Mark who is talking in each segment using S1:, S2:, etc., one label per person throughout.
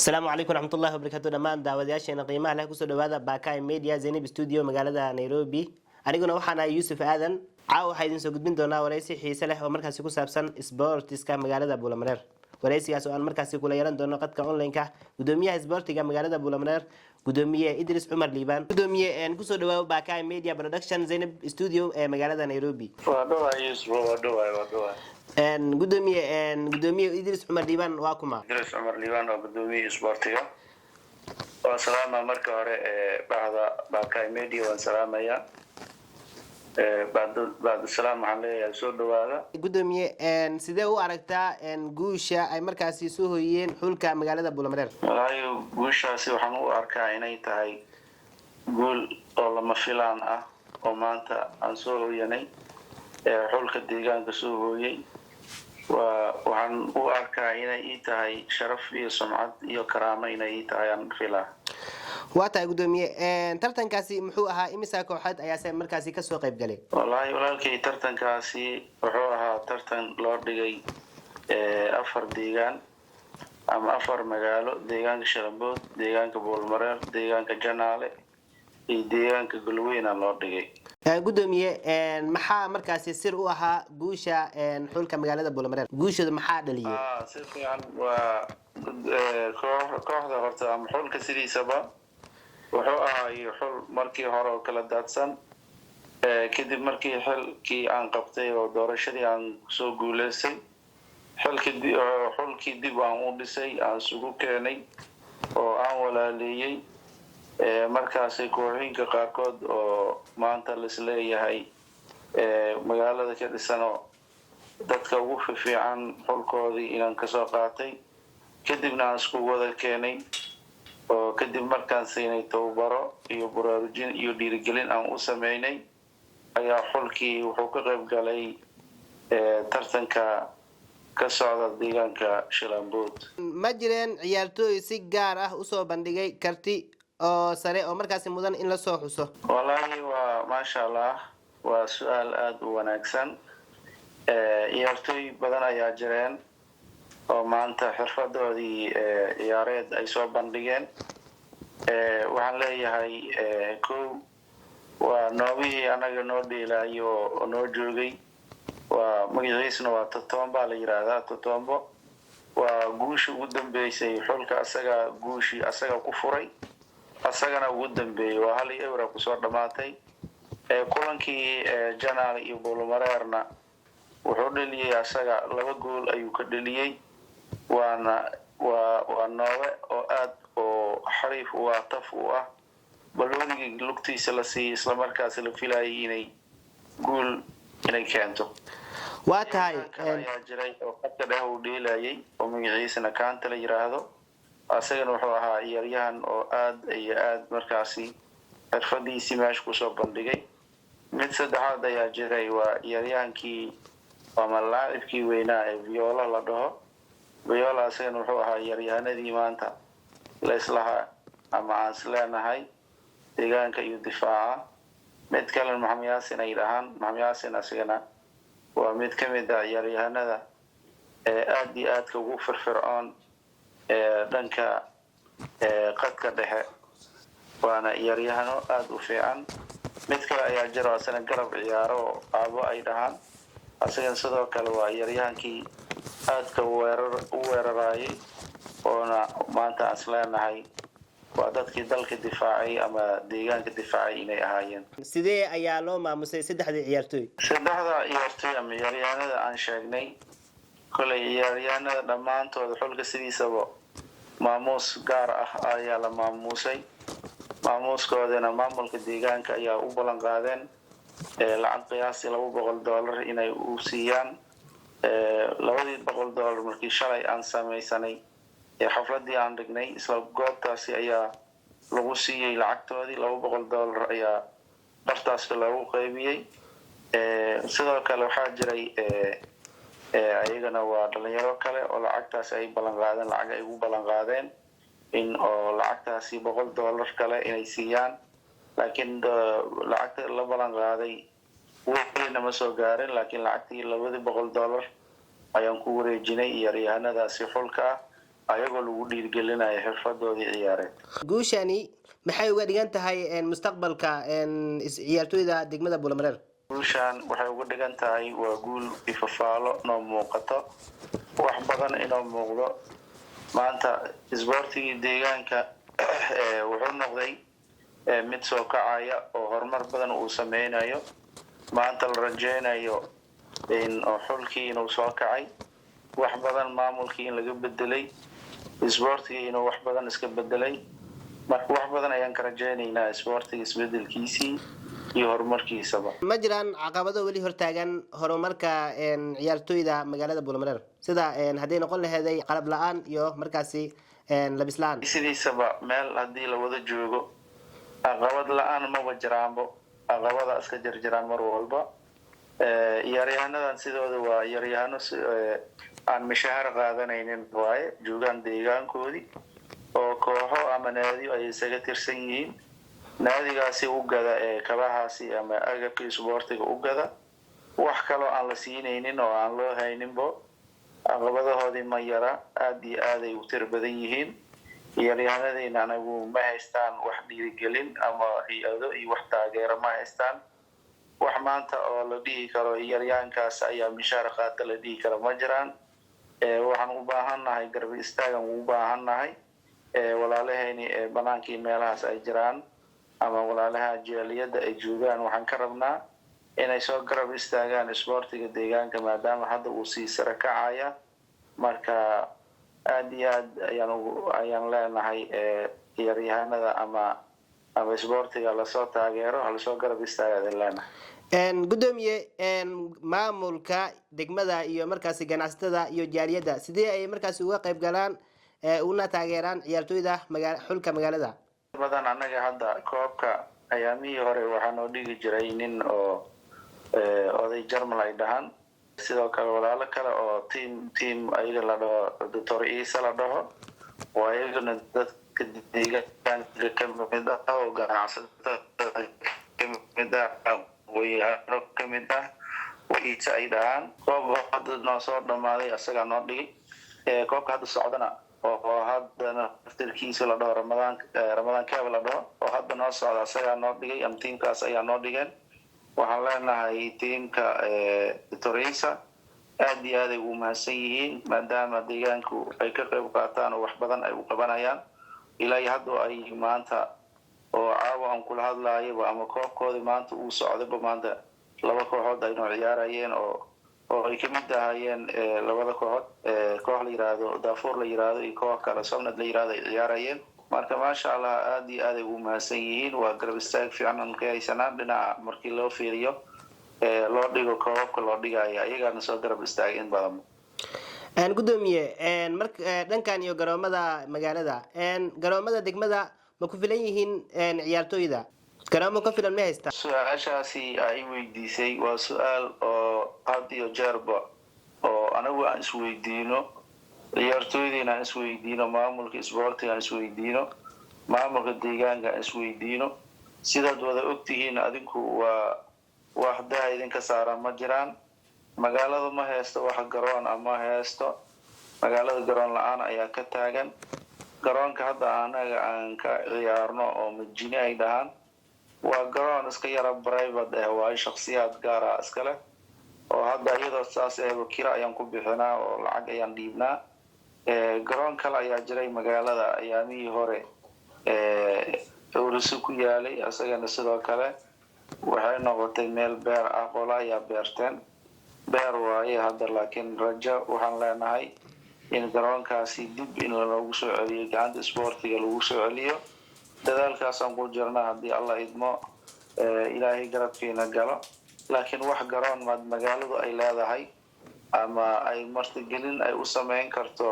S1: السلام عليكم ورحمة الله وبركاته دمان داودياشينا qiimaha leh kusoo dhawaada Bakai Media Zainab Studio magaalada Nairobi aniguna waxaan ahay Yusuf Aadan waxaa idin soo gudbin doonaa wareysi xiiso leh oo markaasi ku saabsan sportiska magaalada Buulamareer wareysigaas oo aan markaasi kula yeelan doono qadka online-ka gudoomiyaha sportiga magaalada Buulamareer gudoomiye Idris Umar Liibaan gudoomiye kusoo dhawaada Bakai Media Production Zainab Studio ee magaalada Nairobi
S2: waa dhawaay
S1: gudoomiye Idris Umar Liibaan waa kuma
S2: Idris Umar Liibaan oo gudoomiye sportiga waa salaama marka hore bahda Bakai Media waan salaamaya baad salaam waxaan leeyahay soo dhawaada
S1: gudoomiye sidee u aragtaa guusha ay markaasi soo hooyeen xulka magaalada Buulamareer
S2: walahi guushaasi waxaan u arkaa inay tahay guul oo lama filaan ah oo maanta aan soo hooyanay xulka deegaanka soo hooyay waxaan u arkaa inay tahay sharaf iyo sumcad iyo karaamo inay tahay aan filaa
S1: waa tahay gudoomiye tartankaasi muxuu ahaa imisa kooxood ayaa markaasi ka soo qayb galay
S2: wallahi walaalkay tartankaasi wuxuu ahaa tartan loo dhigay afar deegaan ama afar magaalo deegaanka Shalambood deegaanka Buulamareer deegaanka Janaale iyo deegaanka Galweyne loo dhigay
S1: gudoomiye maxaa markaasi sir u ahaa guusha xulka magaalada Buulamareer guushooda maxaa dhaliyay
S2: si fiican waa kooxda horta ama xulka sidiisaba wuxuu ahaa xul markii hore oo kala daadsan kadib markii xilkii aan qabtay oo doorashadii aan soo guuleystay xulkii dib aan u dhisay aan isugu keenay oo aan walaaleeyay markaasay kooxooyinka qaarkood oo maanta la isleeyahay magaalada ka dhisano dadka ugu fiican xulkoodii inaan kasoo qaatay kadibna aan isku wada keenay oo kadib markaan siinay tababaro iyo baraarujin iyo dhiirigelin aan u sameynay ayaa xulkii wuxuu ka qayb galay tartanka ka socda deegaanka Shalambood
S1: ma jireen ciyaartooy si gaar ah u soo bandhigay karti oo sare oo markaasi mudan in la soo xuso
S2: wallahi waa maasha Allah waa su'aal aad u wanaagsan ciyaartooy badan ayaa jireen oo maanta xirfadoodii ciyaareed ay soo bandhigeen waxaan leeyahay waa noobihii anaga noo dheelaayo oo noo joogay waa magaciisna waa Totomba la yiraahdaa Totombo waa guushi ugu dambeysay xulka asaga ku furay asagana ugu dambeeyay waa hal euro ku soo dhamaatay kulankii Janaale iyo Buulamareerna wuxuu dhaliyay asaga 2 gool ayuu ka dhaliyay waa noobe oo aad oo xariif u ah taf u ah baloonigii lugtiisa la siiyay isla markaas la filayay inay gool inay keento
S1: waa tahay
S2: ayaa jiray oo qadka dhex u dheelayay oo magaciisana kaanta la yiraahdo asagana wuxuu ahaa ciyaaryahan oo aad markaasi xirfadiisii meesha ku soo bandhigay mid saddexaad ayaa jiray waa ciyaaryahankii ama laacibkii weynaa ee Viola la dhaho Viola asagana wuxuu ahaa ciyaaryahanadii maanta la islaha ama aan isleenahay deegaanka iyo difaaca mid kale Maxamed Yaasin ay dhahaan Maxamed Yaasin asagana waa mid ka mid ah ciyaaryahanada aad iyo aad ugu firfircoon dhanka qadka dhexe waana ciyaaryahano aad u fiican mid kale ayaa jiro asana garab ciyaaro aabo ay dhahaan asagana sidoo kale waa ciyaaryahankii aadka u weerarayay oona maanta asleenahay waa dadkii dalka difaacay ama deegaanka difaacay inay ahaayeen
S1: sidee ayaa loo maamusay saddexda ciyaartooy
S2: ama ciyaaryahanada aan sheegnay kulay ciyaaryahanada dhamaantood xulka sidiisaba maamuus gaar ah ayaa la maamusay maamuuskoodana maamulka deegaanka ayaa u ballan qaadeen lacag qiyaastii $200 inay u siiyaan $200 markii shalay aan samaysanay xafladii aan dhignay isla goobtaasi ayaa lagu siiyay lacagtoodii $200 ayaa bartaas lagu qaybiyay sidoo kale waxaa jiray ayagana waa dhalinyaro kale oo lacagtaas ay ugu ballan qaadeen in oo lacagtaasi $100 kale inay siiyaan laakiin lacagta la ballan qaaday weli ma soo gaarin laakiin lacagtii $200 ayaan ku wareejinay ciyaaryahanadaasi xulka ayagoo lagu dhiirigelinayo xirfadoodii ciyaareed.
S1: guushani maxay uga dhigan tahay mustaqbalka ciyaartoyda degmada Buulamareer?
S2: guushan waxay uga dhigan tahay waa guul ifafaalo noo muuqato wax badan inoo muuqdo. maanta isboortigii deegaanka wuxuu noqday mid soo kacaya oo horumar badan uu sameynayo. maanta la rajeynayo in xulkii inuu soo kacay, wax badan maamulkii in laga bedelay, isboortigii inuu wax badan iska bedelay. marka wax badan ayaan ka rajeynaynaa isboortiga isbedelkiisii iyo horumarkiisaba.
S1: ma jiraan caqabado weli hortaagan horumarka ciyaartoyda magaalada Buulamareer sida haday noqon lahayd qalab la'aan iyo markaasi labis la'aan?
S2: sidiisaba meel haddii la wada joogo caqabad la'aan maba jiraanbo, caqabada iska jirjiraan mar walba. ciyaaryahaanadan sidooda waa ciyaaryahaano aan mishaar qaadanaynin waaye, joogaan deegaankoodii oo kooxo ama naadiyo ay isaga tirsan yihiin. naadigaasi u gada kabahaasi ama agabka isboortiga u gada, wax kaloo aan la siinaynin oo aan loo hayninbo. caqabadahoodii ma yara, aad iyo aad ay u tir badan yihiin. ciyaaryahanadayna anagu ma haystaan wax dhiirigelin ama hay-ado iyo wax taageero ma haystaan. wax maanta oo la dhihi karo ciyaaryahankaas ayaa mishaar qaata la dhihi karo ma jiraan. waxaan u baahannahay garbi istaagan u baahannahay walaalahayni banaankii meelahaas ay jiraan ama walaalaha jaaliyadda ay joogaan. waxaan ka rabnaa inay soo garab istaagaan isboortiga deegaanka maadaama hadda uu sii sare kacaya. marka aad iyo aad ayaan leenahay ciyaaryahanada ama isboortiga lasoo taageero, lasoo garab istaaga leenahay.
S1: gudoomiye maamulka degmada iyo markaasi ganacsatada iyo jaaliyadda sidee ay markaasi uga qayb galaan una taageeraan ciyaartoyda xulka magaalada?
S2: badan anaga hadda koobka ayaamihii hore waxaa noo dhigi jiray nin oo oday jarmal ay dhahaan, sidoo kale walaalo kale oo team ayaga la dhaho Dr. Isa la dhaho, oo ayagana dadka deegaanka kamid ah oo ganacsatada kamid ah wayaro kamid ah Isa ay dhahaan. koob hadda noo soo dhamaaday asagaa noo dhigay. koobka hadda socdana oo haddana aftarkiisa la dhaho ramadaan kaaba la dhaho oo hadda noo socda asagaa noo dhigay ama tiimkaas ayaa noo dhigeen. waxaan leenahay tiimka Dr. Isa aad iyo aad ay u mahadsan yihiin maadaama deegaanku ay ka qayb qaataan oo wax badan ay u qabanayaan. ilaa hadda ay maanta oo caawa aan kula hadlaayaba ama koobkoodii maanta uu socdayba maanta laba kooxood ay noo ciyaarayeen oo ay kamid ahaayeen labada kooxood koox la yiraahdo Darfur la yiraahdo iyo koox kale Somnad la yiraahdo ay ciyaarayeen. marka maasha Allah aad iyo aad ay u mahadsan yihiin. waa garab istaag fiican aan ka haysanaa dhinaca markii loo fiiriyo loo dhigo koobka loo dhigayo ayagana soo garab istaagin badan.
S1: gudoomiye dhankan iyo garoomada magaalada garoomada degmada ma ku filan yihiin ciyaartoyda? garoomo ka filan ma haystaa?
S2: su-aashaasi ay weydiisay waa su-aal oo had iyo jeerba oo anagu aan isweydiino, ciyaartoydiina aan isweydiino, maamulka isboortiga aan isweydiino, maamulka deegaanka aan isweydiino. sidaad wada ogtihiin adinku waa waxdaha idinka saaran ma jiraan. magaalada ma haysto wax garoon ama haysto, magaalada garoon la-aan ayaa ka taagan. garoonka hadda anaga aan ka ciyaarno oo Majini ay dhahaan waa garoon iska yara private ah, waa shakhsiyaad gaar ah iska leh oo hadda iyadoo saas kira ayaan ku bixinaa oo lacag ayaan dhiibnaa. garoon kale ayaa jiray magaalada ayaamihii hore urus ku yaalay, asagana sidoo kale waxay noqotay meel beer ah, qola ayaa beerteen. beer waaye hadda, laakiin rajo waxaan leenahay in garoonkaasi dib in loogu soo celiyo, gacanta isboortiga lagu soo celiyo. dadaalkaasaan ku jirnaa haddii Allah idmo ilaahay garabkeena galo. laakiin wax garoon magaaladu ay leedahay ama ay martigelin ay u sameyn karto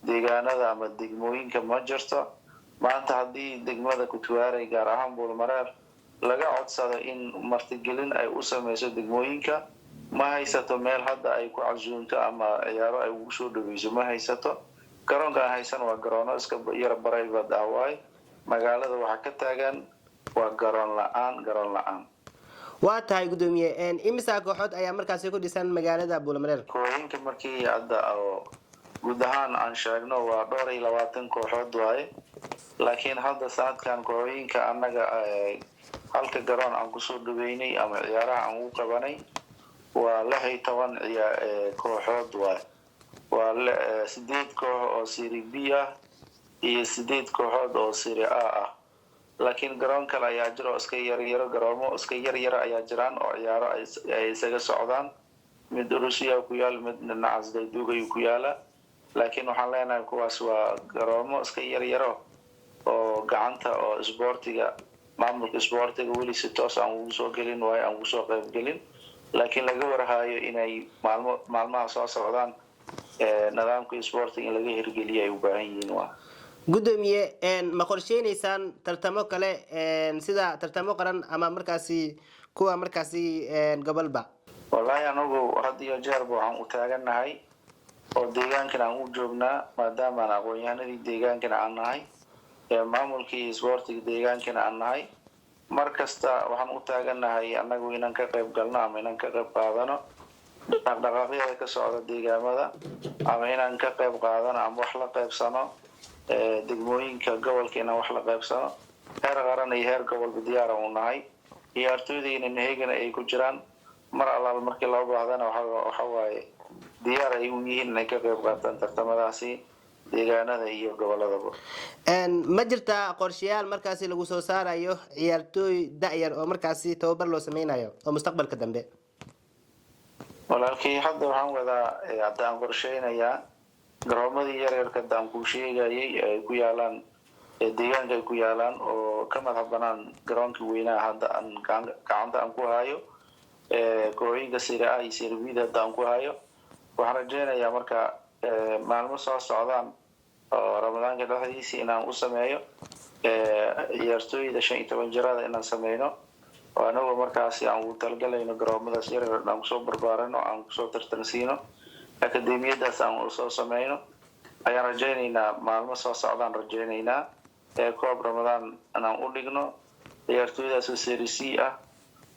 S2: deegaanada ama degmooyinka ma jirto. maanta haddii degmada Kutuwaarey gaar ahaan Buulamareer laga codsado in martigelin ay u sameyso degmooyinka, ma haysato meel hadda ay ku casuunto ama ciyaaro ay ugu soo dhaweyso, ma haysato. garoonka aan haysan waa garoono iska yara private ah waaye. magaalada waxaa ka taagan waa garoon la-aan.
S1: waa tahay gudoomiye imisa kooxood ayaa markaasi ku dhisan magaalada Buulamareer?
S2: kooxinka markii hadda oo guud ahaan aan sheegno waa dhowr iyo 20 kooxood waaye laakiin hadda sanadkan kooxooyinka annaga halka garoon aan kusoo dhaweynay ama ciyaaraha aan ugu qabanay waa 16 kooxood waaye waa 8 koox oo Serie B ah iyo 8 kooxood oo Serie A ah laakiin garoon kale ayaa jiro iska yar garoomo iska yar ayaa jiraan oo ciyaaro ay isaga socdaan mid Ruusiya ku yaal mid dhinacaas Dubai ku yaala laakiin waxaan leenahay kuwaas waa garoomo iska yar oo gacanta oo isboortiga maamulka isboortiga weli si toos aan ugu soo gelin waayo aan ugu soo qayb gelin laakiin laga warhayo inay maalmaha soo socdaan nidaamka isboortiga in laga hirgeliyo ay u baahan yihiin waa
S1: gudoomiye ma qorsheynaysaan tartamo kale sida tartamo qaran ama markaasi kuwa markaasi gobolba
S2: wallahi anagu had iyo jeer waxaan u taaganahay oo deegaankan aan u joognaa maadaama aan aqoon-yahanadii deegaankan aan nahay maamulkii isboortiga deegaankan aan nahay markasta waxaan u taaganahay anagu inaan ka qayb galno ama inaan ka qayb qaadano dhaqdhaqaaqyada ka socda deegaamada ama inaan ka qayb qaadano ama wax la qaybsano degmooyinka gobolka inaan wax la qaybsano heer qaran iyo heer gobolba diyaar u nahay ciyaartooydeena heegana ay ku jiraan mar allaal markii loo baahdana waxa waaye diyaar ay u yihiin inay ka qayb qaataan tartamadaasi deegaanada iyo goboladaba
S1: ma jirtaa qorshayaal markaasi lagu soo saarayo ciyaartooy da'yar oo markaasi tababar loo sameynayo oo mustaqbalka dambe
S2: walaalkii hadda waxaan wadaa haddaan qorsheynayaa garoomadii yaryarka haddaan kuu sheegayay ay ku yaalaan deegaanka ay ku yaalaan oo ka madax banaan garoonkii weynaha hadda aan gacanta aan ku hayo kooxooyinka Serie A iyo Serie B hadda aan ku hayo waxaan rajeynayaa marka maalmo soo socdaan oo ramadaanka dhexdiisa inaan u sameeyo ciyaartooyda 15 jirada inaan sameyno oo anagu markaasi aan ugu talgalayno garoomadaas yaryar aan kusoo barbaarano aan kusoo tartansiino akademiyadaas aan soo sameyno ayaan rajeynaynaa maalmo soo socdaan rajeynaynaa koob ramadaan aan u dhigno ciyaartooydaas Serie C ah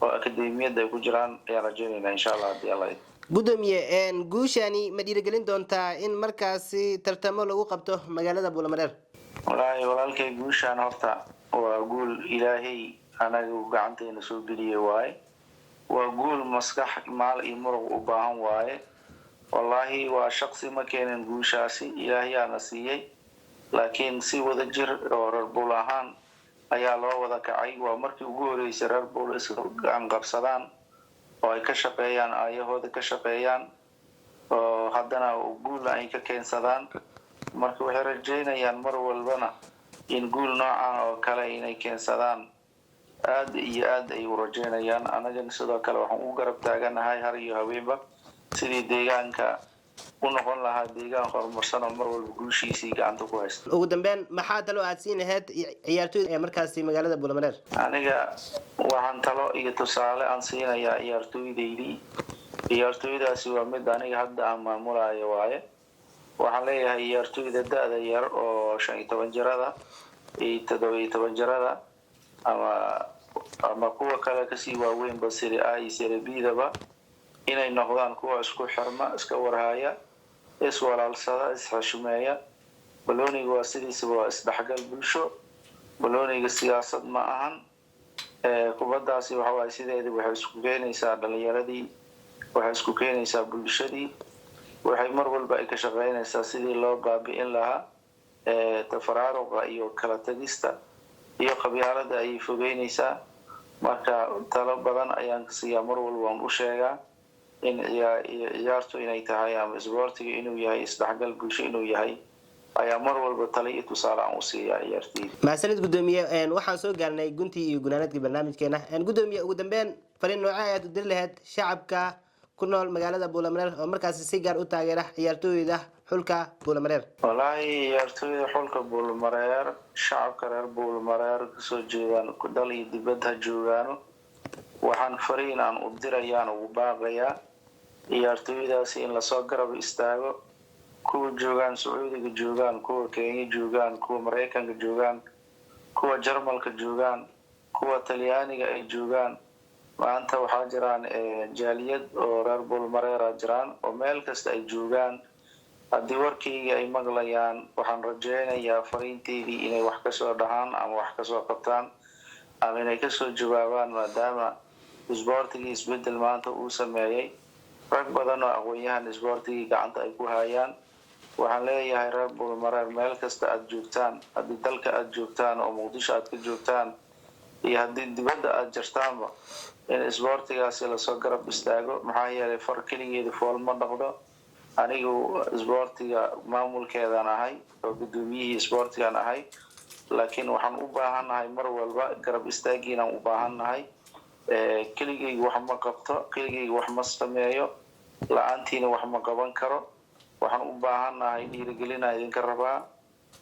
S2: oo akademiyada ay ku jiraan ayaan rajeynaynaa insha Allah hadii Allah
S1: gudoomiye guushani ma dhiirigelin doontaa in markaasi tartamo lagu qabto magaalada Buulamareer
S2: wallahi walaalkay guushan horta waa guul ilaahay anagu gacanteena soo geliyay waaye waa guul maskax maal iyo muruq u baahan waaye wallahi waa shakhsi ma keenin guushaasi ilaahay aana siiyay laakiin si wada jir oo reer Buul ahaan ayaa loo wada kacay waa markii ugu horeysay reer Buul isku gacan qabsadaan oo ay ka shaqeeyaan ayahooda ka shaqeeyaan oo haddana guul ay ka keensadaan marka waxay rajeynayaan mar walbana in guul noocan oo kale inay keensadaan aad iyo aad ay u rajeynayaan anagana sidoo kale waxaan u garab taaganahay har iyo haweenba sidii deegaanka u noqon lahaa deegaan horumarsan oo mar walba guushiisii gacanta ku haysta
S1: ugu dambeyn maxaa talo aad siin lahayd ciyaartooyda ee markaasi magaalada Buulamareer
S2: aniga waxaan talo iyo tusaale aan siinayaa ciyaartooydaasi waa mid aniga hadda aan maamulayo waaye waxaan leeyahay ciyaartooyda da'da yar oo 15 jirada iyo 17 jirada ama kuwa kale kasii waaweynba Serie A iyo Serie B daba inay noqdaan kuwa isku xirma iska warhaya iswalaalsada isxashmeeya balooniga waa sidiisa waa isdhexgal bulsho balooniga siyaasad ma ahan kubadaasi waxa way sideedii waxay isku keenaysaa dhalinyaradii waxay isku keenaysaa bulshadii waxay mar walba ay ka shaqeynaysaa sidii loo baabi'in lahaa tafaraaruqa iyo kala tagista iyo qabyaalada ay fogeynaysaa marka talo badan ayaan ka siiyaa mar walba aan u sheegaa in ciyaartu inay tahay ama isboortiga inuu yahay isdhexgal bulsho inuu yahay ayaa mar walba talo iyo tusaale aan u siiyaa ciyaartooyda
S1: maasanid gudoomiye waxaan soo gaarnay guntii iyo gunaanadkii barnaamijkeena gudoomiye ugu dambeyn fariin nooca ayaad u diri lahayd shacabka ku nool magaalada Buulamareer oo markaasi si gaar u taageera ciyaartooyda xulka Buulamareer
S2: wallahi ciyaartooyda xulka Buulamareer shacabka reer Buulamareer ka soo jeedaan ku dal iyo dibadda joogaan waxaan fariin aan u dirayaan ugu baaqayaa ciyaartooydaasi in la soo garab istaago kuwa joogaan Sacuudiga joogaan kuwa Kenya joogaan kuwa Mareykanka joogaan kuwa Jarmalka joogaan kuwa Talyaaniga ay joogaan maanta waxaa jiraan jaaliyad oo reer Buulamareer jiraan oo meel kasta ay joogaan haddii warkayga ay maqlayaan waxaan rajaynayaa fariinteydii inay wax kasoo dhahaan ama wax kasoo qabtaan ama inay kasoo jawaabaan maadaama isboortigii isbedel maanta uu sameeyey rag badan oo aqoon-yahan isboortigii gacanta ay ku hayaan waxaan leeyahay reer Buulmareer meel kasta aad joogtaan haddii dalka aad joogtaan oo Muqdisho aad ka joogtaan iyo haddii dibadda aad jirtaanba in isboortigaasi lasoo garab istaago maxaa yeelay far keligeeda fool ma dhaqdo anigu isboortiga maamulkeedaan ahay oo gudoomiyihii isboortigaan ahay laakiin waxaan u baahannahay mar walba garab istaagiinaan u baahannahay keligeyga wax ma qabto keligeyga wax ma sameeyo la-aantiina wax ma qaban karo waxaan u baahannahay dhiirigelina idinka rabaa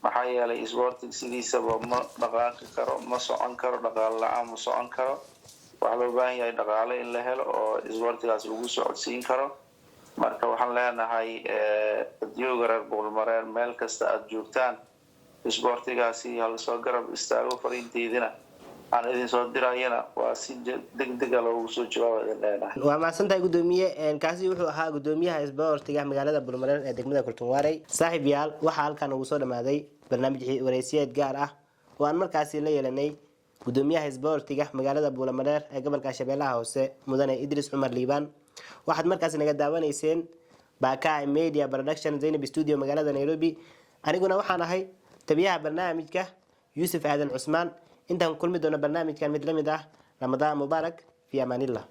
S2: maxaa yeelay isboortig sidiisaba ma dhaqaaqi karo ma socon karo dhaqaale la-aan ma socon karo waxaa loo baahan yahay dhaqaale in la helo oo isboortigaas lagu socodsiin karo marka waxaan leenahay dadyoga reer Buulmareer meel kasta aad joogtaan isboortigaasi hal soo garab istaago fariinteedina aan idin soo dirayana waa si degdeg ah loogu soo jawaabay
S1: waa maasantahay gudoomiye kaasi wuxuu ahaa gudoomiyaha isboortiga magaalada Buulmareer ee degmada Kurtunwaarey saaxiib yaal waxa halkan ugu soo dhamaaday barnaamij wareysiyeed gaar ah oo aan markaasi la yeelanay gudoomiyaha isboortiga magaalada Buulmareer ee gobolka Shabeellaha Hoose mudane Idris Cumar Liibaan waxaad markaasi naga daawanayseen Bakai Media Production Zainab Studio magaalada Nairobi aniguna waxaan ahay tabiyaha barnaamijka Yusuf Aadan Cusmaan intaan kulmi doono barnaamijkan mid lamid ah Ramadaan Mubaarak fi amaanillah